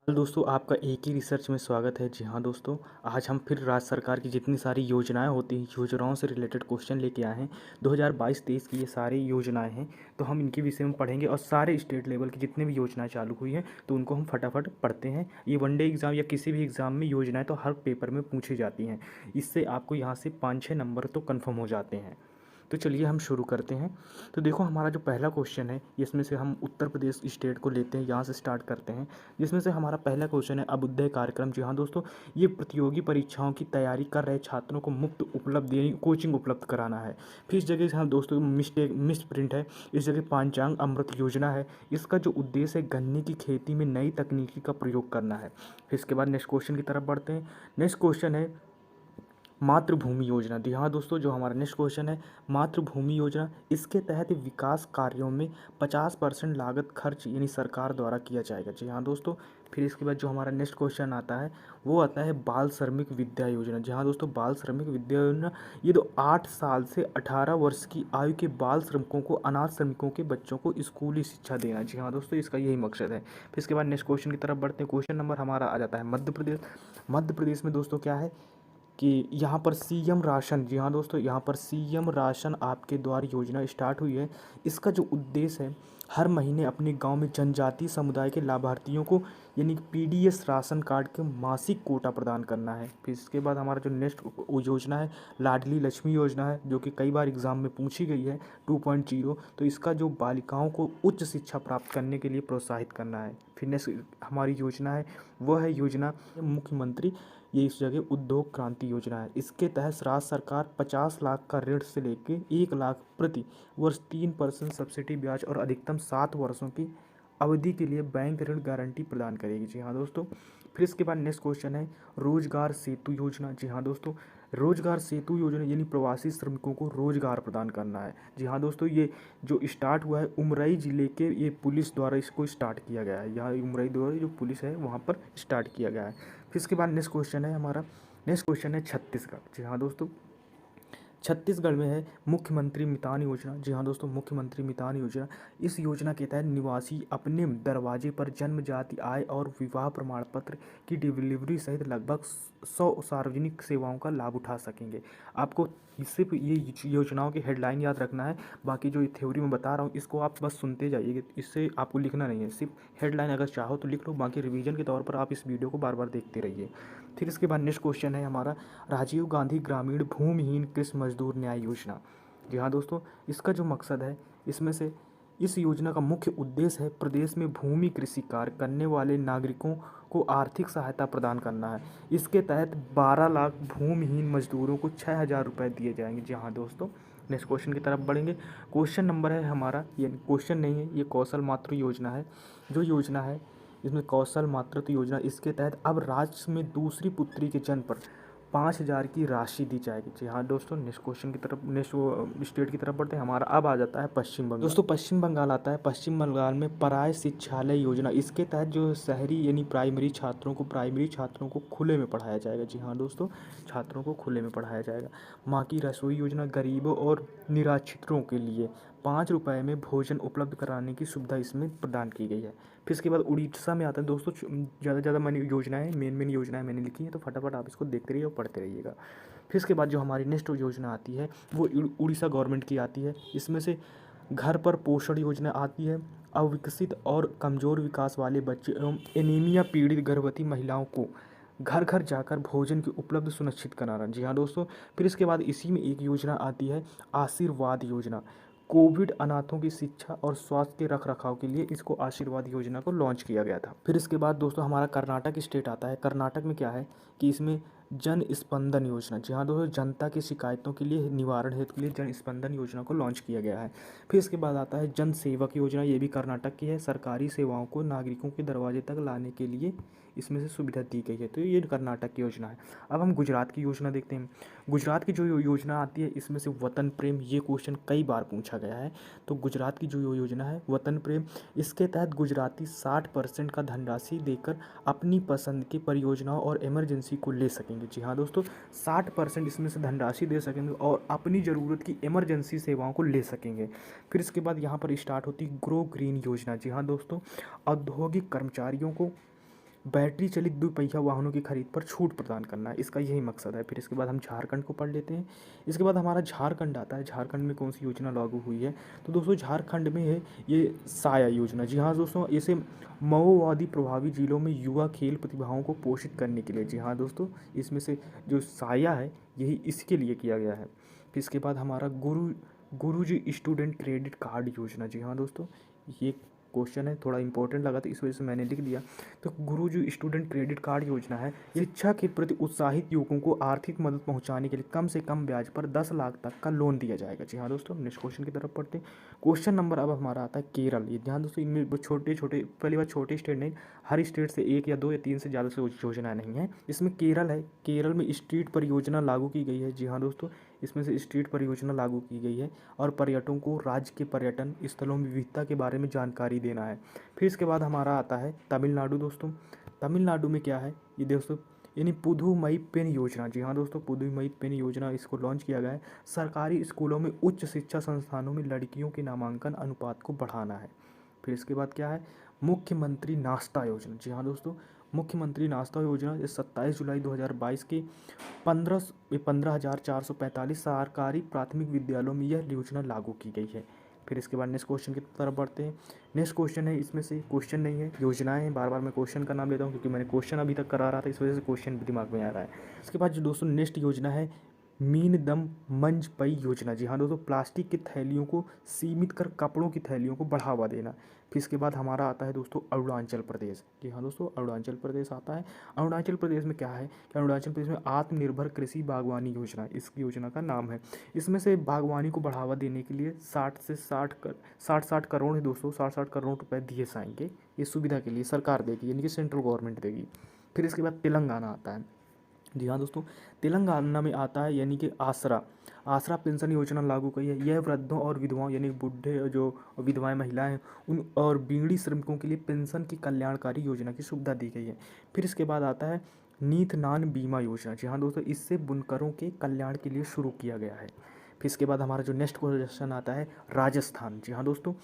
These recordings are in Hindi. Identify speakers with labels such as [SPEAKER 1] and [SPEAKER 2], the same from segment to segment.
[SPEAKER 1] हेलो दोस्तों, आपका एक ही रिसर्च में स्वागत है। जी हाँ दोस्तों, आज हम फिर राज्य सरकार की जितनी सारी योजनाएं होती हैं, योजनाओं से रिलेटेड क्वेश्चन लेके आए हैं। 2022-23 की ये सारी योजनाएं हैं, तो हम इनके विषय में पढ़ेंगे और सारे स्टेट लेवल की जितनी भी योजनाएं चालू हुई हैं तो उनको हम फटाफट पढ़ते हैं। ये वनडे एग्ज़ाम या किसी भी एग्ज़ाम में योजनाएँ तो हर पेपर में पूछी जाती हैं। इससे आपको यहाँ से 5-6 नंबर तो कन्फर्म हो जाते हैं। तो चलिए हम शुरू करते हैं। तो देखो, हमारा जो पहला क्वेश्चन है इसमें से हम उत्तर प्रदेश स्टेट को लेते हैं, यहाँ से स्टार्ट करते हैं। जिसमें से हमारा पहला क्वेश्चन है अभ्युदय कार्यक्रम। जी हाँ दोस्तों, ये प्रतियोगी परीक्षाओं की तैयारी कर रहे छात्रों को मुफ्त उपलब्ध यानी कोचिंग उपलब्ध कराना है। फिर इस जगह से हम दोस्तों मिस प्रिंट है, इस जगह पांचांग अमृत योजना है। इसका जो उद्देश्य है गन्ने की खेती में नई तकनीकी का प्रयोग करना है। फिर इसके बाद नेक्स्ट क्वेश्चन की तरफ बढ़ते हैं। नेक्स्ट क्वेश्चन है मातृभूमि योजना। जी हाँ दोस्तों, जो हमारा नेक्स्ट क्वेश्चन है मातृभूमि योजना, इसके तहत विकास कार्यों में 50% लागत खर्च यानी सरकार द्वारा किया जाएगा। जी हाँ दोस्तों, फिर इसके बाद जो हमारा नेक्स्ट क्वेश्चन आता है वो आता है बाल श्रमिक विद्या योजना। जी हाँ दोस्तों, बाल श्रमिक विद्या योजना ये 8 साल से 18 वर्ष की आयु के बाल श्रमिकों को, अनाथ श्रमिकों के बच्चों को स्कूली शिक्षा देना। जी हाँ दोस्तों, इसका यही मकसद है। फिर इसके बाद नेक्स्ट क्वेश्चन की तरफ बढ़ते हैं। क्वेश्चन नंबर हमारा आ जाता है मध्य प्रदेश। मध्य प्रदेश में दोस्तों क्या है कि यहाँ पर सीएम राशन। जी हाँ दोस्तों, यहाँ पर सीएम राशन आपके द्वारा योजना स्टार्ट हुई है। इसका जो उद्देश्य है हर महीने अपने गांव में जनजातीय समुदाय के लाभार्थियों को यानी पीडीएस राशन कार्ड के मासिक कोटा प्रदान करना है। फिर इसके बाद हमारा जो नेक्स्ट योजना है लाडली लक्ष्मी योजना है, जो कि कई बार एग्जाम में पूछी गई है 2.0। तो इसका जो बालिकाओं को उच्च शिक्षा प्राप्त करने के लिए प्रोत्साहित करना है। फिर नेक्स्ट हमारी योजना है वह है योजना मुख्यमंत्री, ये इस जगह उद्योग क्रांति योजना है। इसके तहत राज्य सरकार 50 लाख का ऋण से लेके 1 लाख प्रति वर्ष 3% सब्सिडी ब्याज और अधिकतम 7 वर्षों की अवधि के लिए बैंक ऋण गारंटी प्रदान करेगी। जी हाँ दोस्तों, फिर इसके बाद नेक्स्ट क्वेश्चन है रोजगार सेतु योजना। जी हाँ दोस्तों, रोजगार सेतु योजना यानी प्रवासी श्रमिकों को रोजगार प्रदान करना है। जी हाँ दोस्तों, ये जो स्टार्ट हुआ है उमरई जिले के ये पुलिस द्वारा इसको स्टार्ट किया गया है। यहाँ उमरई द्वारा जो पुलिस है वहाँ पर स्टार्ट किया गया है। फिर इसके बाद नेक्स्ट क्वेश्चन है हमारा, नेक्स्ट क्वेश्चन है छत्तीसगढ़। जी हाँ दोस्तों, छत्तीसगढ़ में है मुख्यमंत्री मितान योजना। जी हाँ दोस्तों, मुख्यमंत्री मितान योजना, इस योजना के तहत निवासी अपने दरवाजे पर जन्म जाति आय और विवाह प्रमाण पत्र की डिलीवरी सहित लगभग 100 सार्वजनिक सेवाओं का लाभ उठा सकेंगे। आपको सिर्फ ये योजनाओं की हेडलाइन याद रखना है, बाकी जो थ्योरी में बता रहा हूँ इसको आप बस सुनते जाइए, इससे आपको लिखना नहीं है। सिर्फ हेडलाइन अगर चाहो तो लिख लो, बाकी रिवीजन के तौर पर आप इस वीडियो को बार बार देखते रहिए। फिर इसके बाद नेक्स्ट क्वेश्चन है हमारा राजीव गांधी ग्रामीण भूमिहीन कृषि मजदूर न्याय योजना। जी हाँ दोस्तों, इसका जो मकसद है इसमें से इस योजना का मुख्य उद्देश्य है प्रदेश में भूमि कृषि कार्य करने वाले नागरिकों को आर्थिक सहायता प्रदान करना है। इसके तहत 12 लाख भूमिहीन मजदूरों को 6,000 रुपये दिए जाएंगे। जी हाँ दोस्तों, नेक्स्ट क्वेश्चन की तरफ बढ़ेंगे। क्वेश्चन नंबर है हमारा, ये क्वेश्चन नहीं है, ये कौशल मातृ योजना है। जो योजना है इसमें कौशल मातृत्व योजना, इसके तहत अब राज्य में दूसरी पुत्री के जन्म पर 5,000 की राशि दी जाएगी। जी हाँ दोस्तों, नेक्स्ट क्वेश्चन की तरफ, नेक्स्ट स्टेट की तरफ बढ़ते हैं। हमारा अब आ जाता है पश्चिम बंगाल। दोस्तों पश्चिम बंगाल आता है। पश्चिम बंगाल में पराय शिक्षालय योजना, इसके तहत जो शहरी यानी प्राइमरी छात्रों को खुले में पढ़ाया जाएगा। जी हाँ दोस्तों, छात्रों को खुले में पढ़ाया जाएगा। माँ की रसोई योजना, गरीबों और निराश्रितों के लिए 5 रुपये में भोजन उपलब्ध कराने की सुविधा इसमें प्रदान की गई है। फिर इसके बाद उड़ीसा में आता है दोस्तों, ज़्यादा से ज़्यादा मैंने योजनाएं मेन योजनाएं मैंने लिखी हैं, तो फटाफट आप इसको देखते रहिए और पढ़ते रहिएगा। फिर इसके बाद जो हमारी नेक्स्ट योजना आती है वो उड़ीसा गवर्नमेंट की आती है। इसमें से घर पर पोषण योजना आती है। अविकसित और कमज़ोर विकास वाले बच्चे एवं एनीमिया पीड़ित गर्भवती महिलाओं को घर घर जाकर भोजन की उपलब्ध सुनिश्चित कराना। जी हाँ दोस्तों, फिर इसके बाद इसी में एक योजना आती है आशीर्वाद योजना। कोविड अनाथों की शिक्षा और स्वास्थ्य के रख रखाव के लिए इसको आशीर्वाद योजना को लॉन्च किया गया था। फिर इसके बाद दोस्तों हमारा कर्नाटक स्टेट आता है। कर्नाटक में क्या है कि इसमें जन स्पंदन योजना। जी हाँ दोस्तों, जनता की शिकायतों के लिए निवारण हेतु के लिए जन स्पंदन योजना को लॉन्च किया गया है। फिर इसके बाद आता है जन सेवक योजना, ये भी कर्नाटक की है। सरकारी सेवाओं को नागरिकों के दरवाजे तक लाने के लिए इसमें से सुविधा दी गई है, तो ये कर्नाटक की योजना है। अब हम गुजरात की योजना देखते हैं। गुजरात की जो योजना आती है इसमें से वतन प्रेम, ये क्वेश्चन कई बार पूछा गया है। तो गुजरात की जो योजना है वतन प्रेम, इसके तहत गुजराती 60% का धनराशि देकर अपनी पसंद की परियोजनाओं और इमरजेंसी को ले सकेंगे। जी हाँ दोस्तों, 60% इसमें से धनराशि दे सकेंगे और अपनी ज़रूरत की इमरजेंसी सेवाओं को ले सकेंगे। फिर इसके बाद यहाँ पर स्टार्ट होती है ग्रो ग्रीन योजना। जी हाँ दोस्तों, औद्योगिक कर्मचारियों को बैटरी चलित दुपहिया वाहनों की खरीद पर छूट प्रदान करना है, इसका यही मकसद है। फिर इसके बाद हम झारखंड को पढ़ लेते हैं। इसके बाद हमारा झारखंड आता है। झारखंड में कौन सी योजना लागू हुई है? तो दोस्तों झारखंड में है ये साया योजना। जी हाँ दोस्तों, इसे माओवादी प्रभावी जिलों में युवा खेल प्रतिभाओं को पोषित करने के लिए, जी हाँ दोस्तों, इसमें से जो साया है यही इसके लिए किया गया है। फिर इसके बाद हमारा गुरुजी स्टूडेंट क्रेडिट कार्ड योजना। जी हाँ दोस्तों, ये क्वेश्चन है, थोड़ा इंपॉर्टेंट लगा तो इस वजह से मैंने लिख दिया। तो गुरुजी स्टूडेंट क्रेडिट कार्ड योजना है, शिक्षा के प्रति उत्साहित युवकों को आर्थिक मदद पहुंचाने के लिए कम से कम ब्याज पर 10 लाख तक का लोन दिया जाएगा। जी हाँ दोस्तों, नेक्स्ट क्वेश्चन की तरफ पढ़ते हैं। क्वेश्चन नंबर अब हमारा आता है केरल। ये ध्यान दोस्तों, इनमें छोटे छोटे, पहली बात छोटे स्टेट नहीं, हर स्टेट से 1 या 2 या 3 से ज़्यादा से योजना नहीं है। इसमें केरल है। केरल में स्ट्रीट परियोजना लागू की गई है। जी हाँ दोस्तों, इसमें से स्ट्रीट परियोजना लागू की गई है और पर्यटकों को राज्य के पर्यटन स्थलों में विविधता के बारे में जानकारी देना है। फिर इसके बाद हमारा आता है तमिलनाडु। दोस्तों तमिलनाडु में क्या है ये दोस्तों, यानी पुदुमई पेन योजना। जी हाँ दोस्तों, पुदुमई पेन योजना, इसको लॉन्च किया गया है। सरकारी स्कूलों में उच्च शिक्षा संस्थानों में लड़कियों के नामांकन अनुपात को बढ़ाना है। फिर इसके बाद क्या है, मुख्यमंत्री नाश्ता योजना। जी हाँ दोस्तों, मुख्यमंत्री नाश्ता योजना ये 27 जुलाई 2022 के 15,445 सरकारी प्राथमिक विद्यालयों में यह योजना लागू की गई है। फिर इसके बाद नेक्स्ट क्वेश्चन की तरफ बढ़ते हैं। नेक्स्ट क्वेश्चन है, इसमें से क्वेश्चन नहीं है, योजनाएं हैं। बार बार मैं क्वेश्चन का नाम लेता हूँ क्योंकि मैंने क्वेश्चन अभी तक करा रहा था, इस वजह से क्वेश्चन दिमाग में आ रहा है। इसके बाद जो दोस्तों नेक्स्ट योजना है मीन दम मंज पई योजना। जी हाँ दोस्तों, प्लास्टिक की थैलियों को सीमित कर कपड़ों की थैलियों को बढ़ावा देना। फिर इसके बाद हमारा आता है दोस्तों अरुणाचल प्रदेश। जी हाँ दोस्तों, अरुणाचल प्रदेश आता है। अरुणाचल प्रदेश में क्या है कि अरुणाचल प्रदेश में आत्मनिर्भर कृषि बागवानी योजना, इस योजना का नाम है। इसमें से बागवानी को बढ़ावा देने के लिए 60 करोड़ है दोस्तों, 60 करोड़ रुपए दिए जाएंगे। ये सुविधा के लिए सरकार देगी, यानी कि सेंट्रल गवर्नमेंट देगी। फिर इसके बाद तेलंगाना आता है। जी हाँ दोस्तों, तेलंगाना में आता है यानी कि आसरा पेंशन योजना लागू की है। यह वृद्धों और विधवाओं यानी बूढ़े जो विधवाएं महिलाएं हैं उन और बीड़ी श्रमिकों के लिए पेंशन की कल्याणकारी योजना की सुविधा दी गई है। फिर इसके बाद आता है नीतनान बीमा योजना। जी हाँ दोस्तों, इससे बुनकरों के कल्याण के लिए शुरू किया गया है। फिर इसके बाद हमारा जो नेक्स्ट क्वेश्चन आता है राजस्थान। जी हाँ दोस्तों,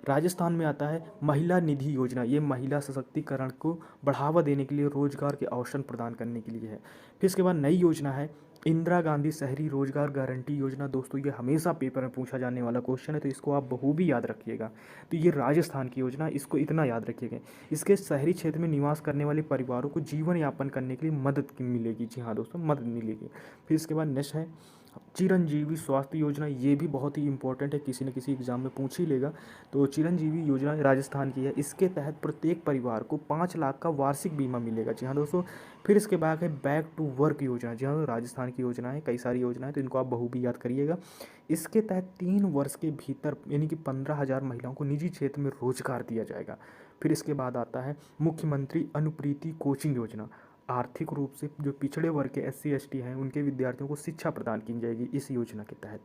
[SPEAKER 1] राजस्थान में आता है महिला निधि योजना। ये महिला सशक्तिकरण को बढ़ावा देने के लिए रोजगार के अवसर प्रदान करने के लिए है। फिर इसके बाद नई योजना है इंदिरा गांधी शहरी रोजगार गारंटी योजना। दोस्तों ये हमेशा पेपर में पूछा जाने वाला क्वेश्चन है, तो इसको आप बखूबी याद रखिएगा। तो ये राजस्थान की योजना, इसको इतना याद रखिएगा, इसके शहरी क्षेत्र में निवास करने वाले परिवारों को जीवन यापन करने के लिए मदद मिलेगी। जी हाँ दोस्तों, मदद मिलेगी। फिर इसके बाद नेक्स्ट है चिरंजीवी स्वास्थ्य योजना। ये भी बहुत ही इंपॉर्टेंट है, किसी न किसी एग्जाम में पूछ ही लेगा। तो चिरंजीवी योजना राजस्थान की है। इसके तहत प्रत्येक परिवार को 5 लाख का वार्षिक बीमा मिलेगा। जी हाँ दोस्तों, फिर इसके बाद है बैक टू वर्क योजना। जी हाँ, राजस्थान की योजना है, कई सारी योजना है, तो इनको आप बखूबी याद करिएगा। इसके तहत 3 वर्ष के भीतर यानी कि 15,000 महिलाओं को निजी क्षेत्र में रोजगार दिया जाएगा। फिर इसके बाद आता है मुख्यमंत्री अनुप्रीति कोचिंग योजना। आर्थिक रूप से जो पिछड़े वर्ग के SC ST हैं उनके विद्यार्थियों को शिक्षा प्रदान की जाएगी इस योजना के तहत।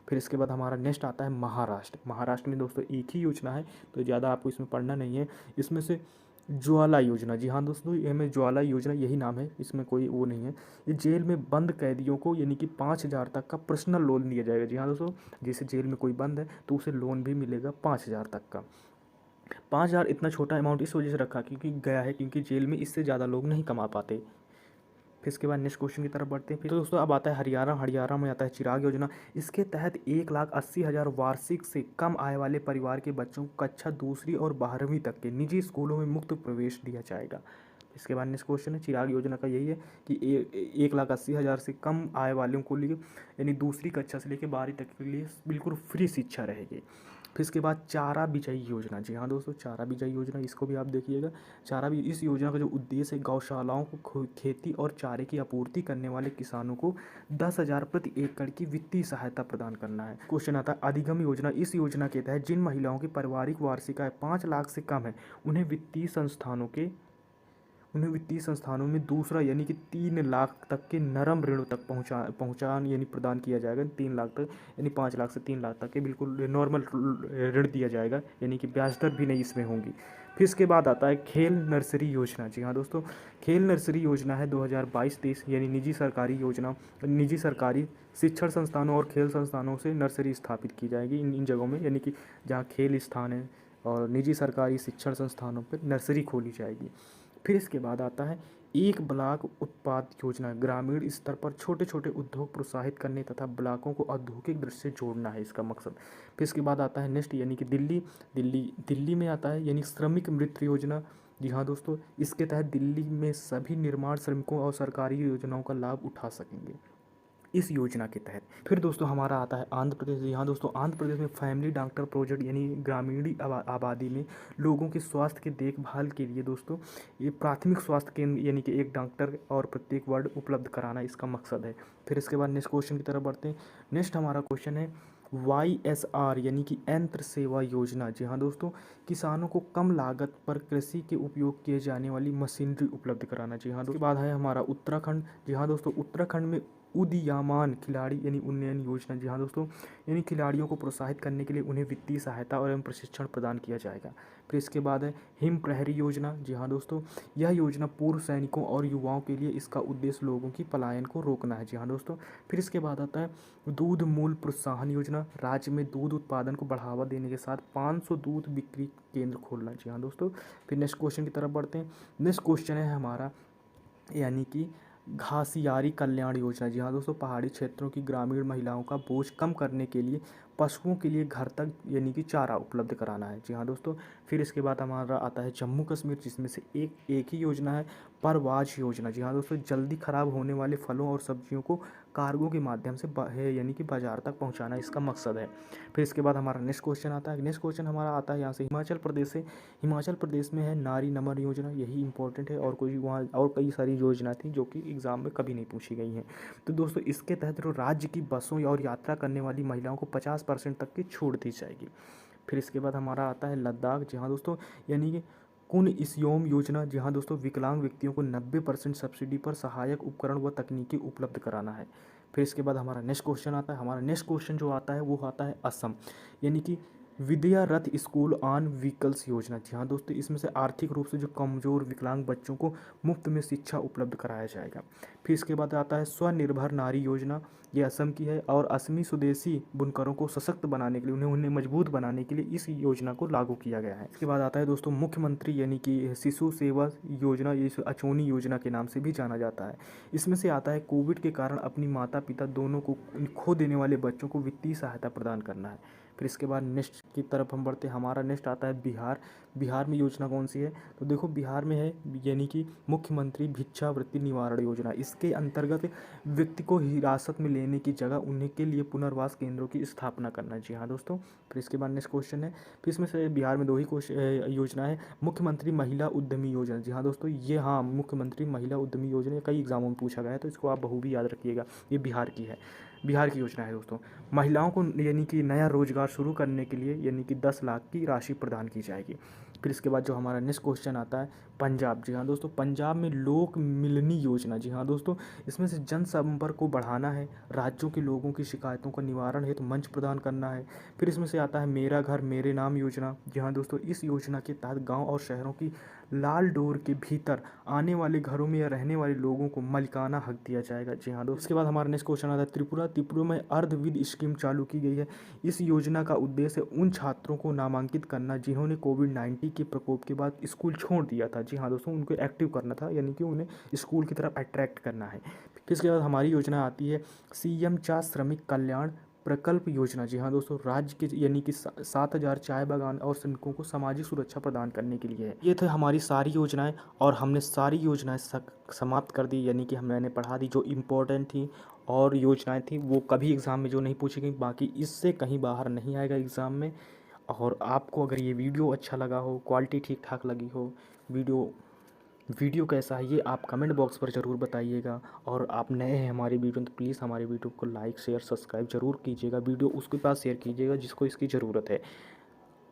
[SPEAKER 1] फिर इसके बाद हमारा नेक्स्ट आता है महाराष्ट्र। महाराष्ट्र में दोस्तों एक ही योजना है, तो ज़्यादा आपको इसमें पढ़ना नहीं है। इसमें से ज्वाला योजना। जी हाँ दोस्तों, ये में ज्वाला योजना यही नाम है, इसमें कोई वो नहीं है। ये जेल में बंद कैदियों को यानी कि 5,000 तक का पर्सनल लोन दिया जाएगा। जी हाँ दोस्तों, जैसे जेल में कोई बंद है तो उसे लोन भी मिलेगा 5,000 तक का। 5,000 इतना छोटा अमाउंट इस वजह से रखा क्योंकि गया है क्योंकि जेल में इससे ज़्यादा लोग नहीं कमा पाते। फिर इसके बाद नेक्स्ट क्वेश्चन की तरफ बढ़ते हैं। फिर दोस्तों अब आता है हरियाणा। हरियाणा में आता है चिराग योजना। इसके तहत 1,80,000 वार्षिक से कम आय वाले परिवार के बच्चों को कक्षा 2 और 12वीं तक के निजी स्कूलों में मुफ्त प्रवेश दिया जाएगा। इसके बाद नेक्स्ट क्वेश्चन है चिराग योजना का यही है कि 1,80,000 से कम आय वालों को लिए यानी 2री कक्षा से लेकर 12वीं तक के लिए बिल्कुल फ्री शिक्षा रहेगी। फिर इसके बाद चारा बिजाई योजना। जी हाँ दोस्तों, चारा बिजाई योजना, इसको भी आप देखिएगा। इस योजना का जो उद्देश्य है गौशालाओं को खेती और चारे की आपूर्ति करने वाले किसानों को 10,000 प्रति एकड़ की वित्तीय सहायता प्रदान करना है। क्वेश्चन आता है अधिगम योजना। इस योजना के तहत जिन महिलाओं की पारिवारिक वार्षिक आय 5 लाख से कम है उन्हें वित्तीय संस्थानों में दूसरा यानी कि 3 लाख तक के नरम ऋणों तक पहुँचान यानी प्रदान किया जाएगा। 3 लाख तक यानी 5 लाख से 3 लाख तक के बिल्कुल नॉर्मल ऋण दिया जाएगा, यानी कि ब्याज दर भी नहीं इसमें होंगी। फिर इसके बाद आता है खेल नर्सरी योजना। जी हाँ दोस्तों, खेल नर्सरी योजना है 2022-23 यानी निजी सरकारी शिक्षण संस्थानों और खेल संस्थानों से नर्सरी स्थापित की जाएगी इन जगहों में, यानी कि जहाँ खेल स्थान है और निजी सरकारी शिक्षण संस्थानों पर नर्सरी खोली जाएगी। फिर इसके बाद आता है एक ब्लॉक उत्पाद योजना, ग्रामीण स्तर पर छोटे छोटे उद्योग प्रोत्साहित करने तथा ब्लॉकों को औद्योगिक दृष्टि से जोड़ना है इसका मकसद। फिर इसके बाद आता है नेक्स्ट यानी कि दिल्ली में आता है यानी श्रमिक मृत्यु योजना। जी हाँ दोस्तों, इसके तहत दिल्ली में सभी निर्माण श्रमिकों और सरकारी योजनाओं का लाभ उठा सकेंगे इस योजना के तहत। फिर दोस्तों हमारा आता है आंध्र प्रदेश। यहाँ दोस्तों आंध्र प्रदेश में फैमिली डॉक्टर प्रोजेक्ट यानी ग्रामीण आबादी में लोगों के स्वास्थ्य के देखभाल के लिए दोस्तों ये प्राथमिक स्वास्थ्य केंद्र यानी कि एक डॉक्टर और प्रत्येक वार्ड उपलब्ध कराना इसका मकसद है। फिर इसके बाद नेक्स्ट क्वेश्चन की तरफ बढ़ते हैं। नेक्स्ट हमारा क्वेश्चन है YSR यानी कि यंत्र सेवा योजना। जी हाँ दोस्तों, किसानों को कम लागत पर कृषि के उपयोग किए जाने वाली मशीनरी उपलब्ध कराना। जी हाँ, उसके बाद है हमारा उत्तराखंड। जी हाँ दोस्तों, उत्तराखंड में उदीयमान खिलाड़ी यानी उन्नयन योजना। जी हाँ दोस्तों, यानी खिलाड़ियों को प्रोत्साहित करने के लिए उन्हें वित्तीय सहायता और एवं प्रशिक्षण प्रदान किया जाएगा। फिर इसके बाद है हिम प्रहरी योजना। जी हाँ दोस्तों, यह योजना पूर्व सैनिकों और युवाओं के लिए, इसका उद्देश्य लोगों की पलायन को रोकना है। जी हाँ दोस्तों, फिर इसके बाद आता है दूध मूल्य प्रोत्साहन योजना। राज्य में दूध उत्पादन को बढ़ावा देने के साथ 500 दूध बिक्री केंद्र खोलना। जी हाँ दोस्तों, फिर नेक्स्ट क्वेश्चन की तरफ बढ़ते हैं। नेक्स्ट क्वेश्चन है हमारा यानी कि घासियारी कल्याण योजना। जी हाँ दोस्तों, पहाड़ी क्षेत्रों की ग्रामीण महिलाओं का बोझ कम करने के लिए पशुओं के लिए घर तक यानी कि चारा उपलब्ध कराना है। जी हाँ दोस्तों, फिर इसके बाद हमारा आता है जम्मू कश्मीर, जिसमें से एक ही योजना है परवाज योजना। जी हाँ दोस्तों, जल्दी ख़राब होने वाले फलों और सब्जियों को कार्गो के माध्यम से यानी कि बाजार तक पहुँचाना इसका मकसद है। फिर इसके बाद हमारा नेक्स्ट क्वेश्चन आता है। नेक्स्ट क्वेश्चन हमारा आता है यहाँ से हिमाचल प्रदेश से। हिमाचल प्रदेश में है नारी नमन योजना, यही इंपॉर्टेंट है। और कोई वहाँ और कई सारी योजना थी जो कि एग्ज़ाम में कभी नहीं पूछी गई हैं। तो दोस्तों इसके तहत जो राज्य की बसों और यात्रा करने वाली महिलाओं को 50% तक की छूट दी जाएगी। फिर इसके बाद हमारा आता है लद्दाख। जी हाँ दोस्तों, यानी कि कुन इस्योम योजना। जी हाँ दोस्तों, विकलांग व्यक्तियों को 90% सब्सिडी पर सहायक उपकरण व तकनीकी उपलब्ध कराना है। फिर इसके बाद हमारा नेक्स्ट क्वेश्चन आता है। हमारा नेक्स्ट क्वेश्चन जो आता है वो आता है असम, यानी कि विद्या रथ स्कूल ऑन व्हीकल्स योजना। जी हाँ दोस्तों, इसमें से आर्थिक रूप से जो कमज़ोर विकलांग बच्चों को मुफ्त में शिक्षा उपलब्ध कराया जाएगा। फिर इसके बाद आता है स्वनिर्भर नारी योजना, ये असम की है और असमी स्वदेशी बुनकरों को सशक्त बनाने के लिए, उन्हें मजबूत बनाने के लिए इस योजना को लागू किया गया है। इसके बाद आता है दोस्तों मुख्यमंत्री यानी कि शिशु सेवा योजना, ये अछोनी योजना के नाम से भी जाना जाता है। इसमें से आता है कोविड के कारण अपनी माता पिता दोनों को खो देने वाले बच्चों को वित्तीय सहायता प्रदान करना है। फिर इसके बाद नेक्स्ट की तरफ हम बढ़ते हैं। हमारा नेक्स्ट आता है बिहार। बिहार में योजना कौन सी है? तो देखो बिहार में है यानी कि मुख्यमंत्री भिक्षावृत्ति निवारण योजना। इसके अंतर्गत व्यक्ति को हिरासत में लेने की जगह उन्हें के लिए पुनर्वास केंद्रों की स्थापना करना। जी हाँ दोस्तों, फिर इसके बाद नेक्स्ट क्वेश्चन है। फिर इसमें से बिहार में दो ही योजना है, मुख्यमंत्री महिला उद्यमी योजना। जी हाँ दोस्तों, ये हाँ मुख्यमंत्री महिला उद्यमी योजना कई एग्जामों में पूछा गया है, तो इसको आप बखूबी याद रखिएगा। ये बिहार की है, बिहार की योजना है दोस्तों। महिलाओं को यानी कि नया रोजगार शुरू करने के लिए यानी कि 10 लाख की राशि प्रदान की जाएगी। फिर इसके बाद जो हमारा नेक्स्ट क्वेश्चन आता है पंजाब। जी हाँ दोस्तों, पंजाब में लोक मिलनी योजना। जी हाँ दोस्तों, इसमें से जनसंपर्क को बढ़ाना है, राज्यों के लोगों की शिकायतों का निवारण हेतु मंच प्रदान करना है। फिर इसमें से आता है मेरा घर मेरे नाम योजना। जी हाँ दोस्तों, इस योजना के तहत गाँव और शहरों की लाल डोर के भीतर आने वाले घरों में या रहने वाले लोगों को मालिकाना हक दिया जाएगा। जी हाँ दोस्तों, इसके बाद हमारा नेक्स्ट क्वेश्चन आता है त्रिपुरा। त्रिपुरा में अर्धविद स्कीम चालू की गई है। इस योजना का उद्देश्य उन छात्रों को नामांकित करना जिन्होंने कोविड-19 के प्रकोप के बाद स्कूल छोड़ दिया था। जी हाँ दोस्तों, उनको एक्टिव करना था, यानी कि उन्हें स्कूल की तरफ अट्रैक्ट करना है। फिर इसके बाद हमारी योजना आती है CM चाय श्रमिक कल्याण प्रकल्प योजना। जी हाँ दोस्तों, राज्य के यानी कि 7,000 चाय बागान और श्रमिकों को सामाजिक सुरक्षा प्रदान करने के लिए है। ये थे हमारी सारी योजनाएं और हमने सारी योजनाएं समाप्त कर दी, यानी कि मैंने पढ़ा दी जो इम्पोर्टेंट थी। और योजनाएं थी वो कभी एग्ज़ाम में जो नहीं पूछी गई, बाकी इससे कहीं बाहर नहीं आएगा एग्ज़ाम में। और आपको अगर ये वीडियो अच्छा लगा हो, क्वालिटी ठीक ठाक लगी हो, वीडियो कैसा है ये आप कमेंट बॉक्स पर ज़रूर बताइएगा। और आप नए हैं हमारी वीडियो में तो प्लीज़ हमारी वीडियो को लाइक शेयर सब्सक्राइब ज़रूर कीजिएगा। वीडियो उसके पास शेयर कीजिएगा जिसको इसकी ज़रूरत है।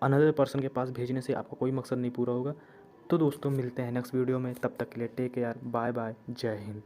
[SPEAKER 1] अनदर पर्सन के पास भेजने से आपका कोई मकसद नहीं पूरा होगा। तो दोस्तों मिलते हैं नेक्स्ट वीडियो में, तब तक के लिए टेक केयर, बाय बाय, जय हिंद।